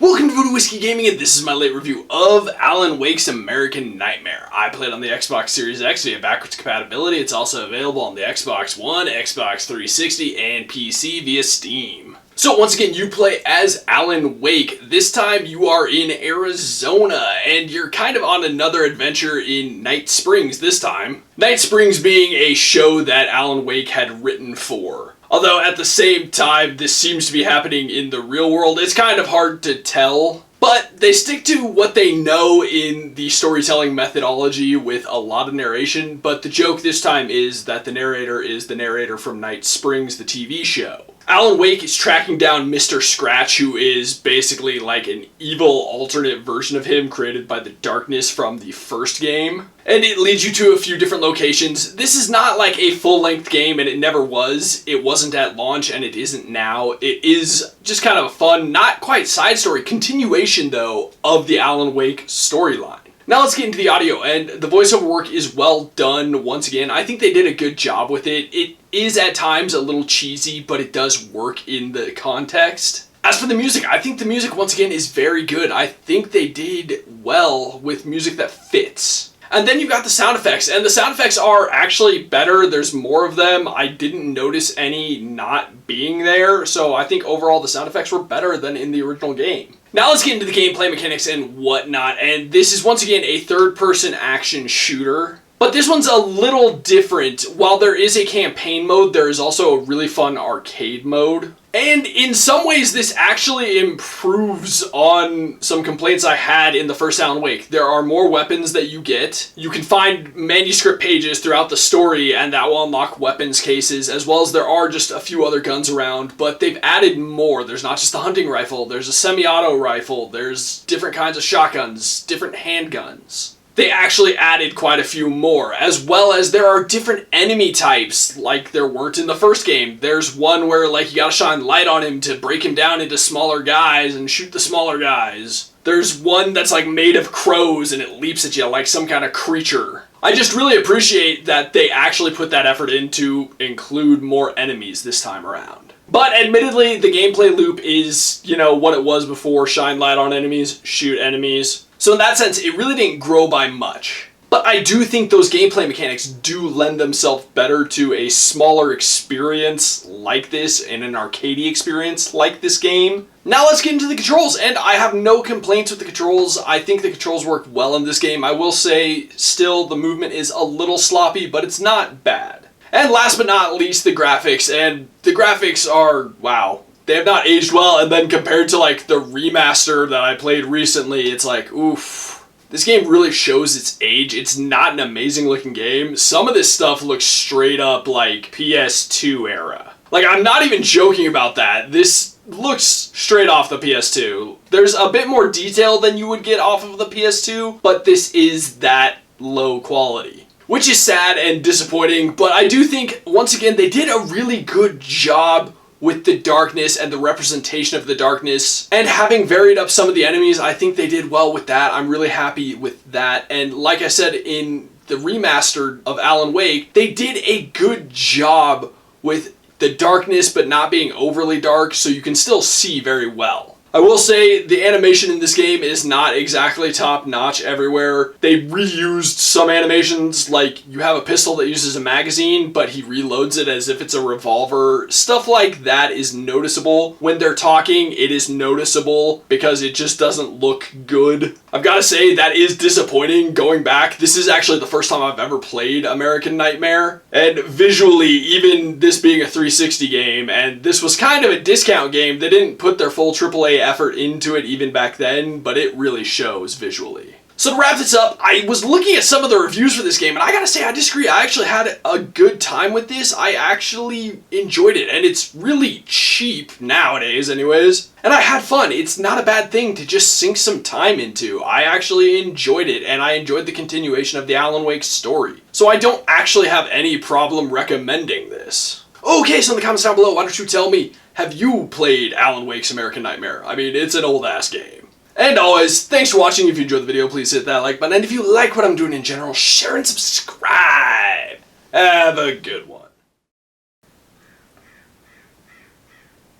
Welcome to Voodoo Whiskey Gaming, and this is my late review of Alan Wake's American Nightmare. I played on the Xbox Series X via backwards compatibility. It's also available on the Xbox One, Xbox 360, and PC via Steam. So once again, you play as Alan Wake. This time you are in Arizona, and you're kind of on another adventure in Night Springs this time. Night Springs being a show that Alan Wake had written for. Although at the same time, this seems to be happening in the real world. It's kind of hard to tell, but they stick to what they know in the storytelling methodology with a lot of narration, but the joke this time is that the narrator is the narrator from Night Springs, the TV show. Alan Wake is tracking down Mr. Scratch, who is basically like an evil alternate version of him created by the darkness from the first game. And it leads you to a few different locations. This is not like a full-length game, and it never was. It wasn't at launch, and it isn't now. It is just kind of a fun, not quite side story, continuation though, of the Alan Wake storyline. Now let's get into the audio, and the voiceover work is well done once again. I think they did a good job with it. It is at times a little cheesy, but it does work in the context. As for the music, I think the music once again is very good. I think they did well with music that fits. And then you've got the sound effects, and the sound effects are actually better. There's more of them. I didn't notice any not being there, so I think overall the sound effects were better than in the original game. Now let's get into the gameplay mechanics and whatnot, and this is once again a third-person action shooter. But this one's a little different. While there is a campaign mode, there is also a really fun arcade mode. And in some ways, this actually improves on some complaints I had in the first Alan Wake. There are more weapons that you get. You can find manuscript pages throughout the story, and that will unlock weapons cases, as well as there are just a few other guns around, but they've added more. There's not just the hunting rifle, there's a semi-auto rifle, there's different kinds of shotguns, different handguns. They actually added quite a few more, as well as there are different enemy types like there weren't in the first game. There's one where like you gotta shine light on him to break him down into smaller guys and shoot the smaller guys. There's one that's like made of crows and it leaps at you like some kind of creature. I just really appreciate that they actually put that effort in to include more enemies this time around. But admittedly, the gameplay loop is, what it was before. Shine light on enemies, shoot enemies. So in that sense, it really didn't grow by much. But I do think those gameplay mechanics do lend themselves better to a smaller experience like this and an arcadey experience like this game. Now let's get into the controls, and I have no complaints with the controls. I think the controls work well in this game. I will say, still, the movement is a little sloppy, but it's not bad. And last but not least, the graphics. And the graphics are, wow. They have not aged well, and then compared to like the remaster that I played recently, it's like, oof. This game really shows its age. It's not an amazing looking game. Some of this stuff looks straight up like PS2 era. Like, I'm not even joking about that. This looks straight off the PS2. There's a bit more detail than you would get off of the PS2, but this is that low quality. Which is sad and disappointing, but I do think, once again, they did a really good job with the darkness and the representation of the darkness, and having varied up some of the enemies. I think they did well with that. I'm really happy with that. And like I said, in the remaster of Alan Wake, they did a good job with the darkness but not being overly dark, so you can still see very well. I will say the animation in this game is not exactly top-notch everywhere. They reused some animations, like you have a pistol that uses a magazine, but he reloads it as if it's a revolver. Stuff like that is noticeable. When they're talking, it is noticeable because it just doesn't look good. I've got to say, that is disappointing going back. This is actually the first time I've ever played American Nightmare, and visually, even this being a 360 game, and this was kind of a discount game, they didn't put their full AAA effort into it even back then, but it really shows visually. So to wrap this up, I was looking at some of the reviews for this game, and I gotta say, I disagree. I actually had a good time with this. I actually enjoyed it, and it's really cheap nowadays anyways, and I had fun. It's not a bad thing to just sink some time into. I actually enjoyed it, and I enjoyed the continuation of the Alan Wake story. So I don't actually have any problem recommending this. Okay, so in the comments down below, why don't you tell me, have you played Alan Wake's American Nightmare? I mean, it's an old-ass game. And always, thanks for watching. If you enjoyed the video, please hit that like button. And if you like what I'm doing in general, share and subscribe. Have a good one.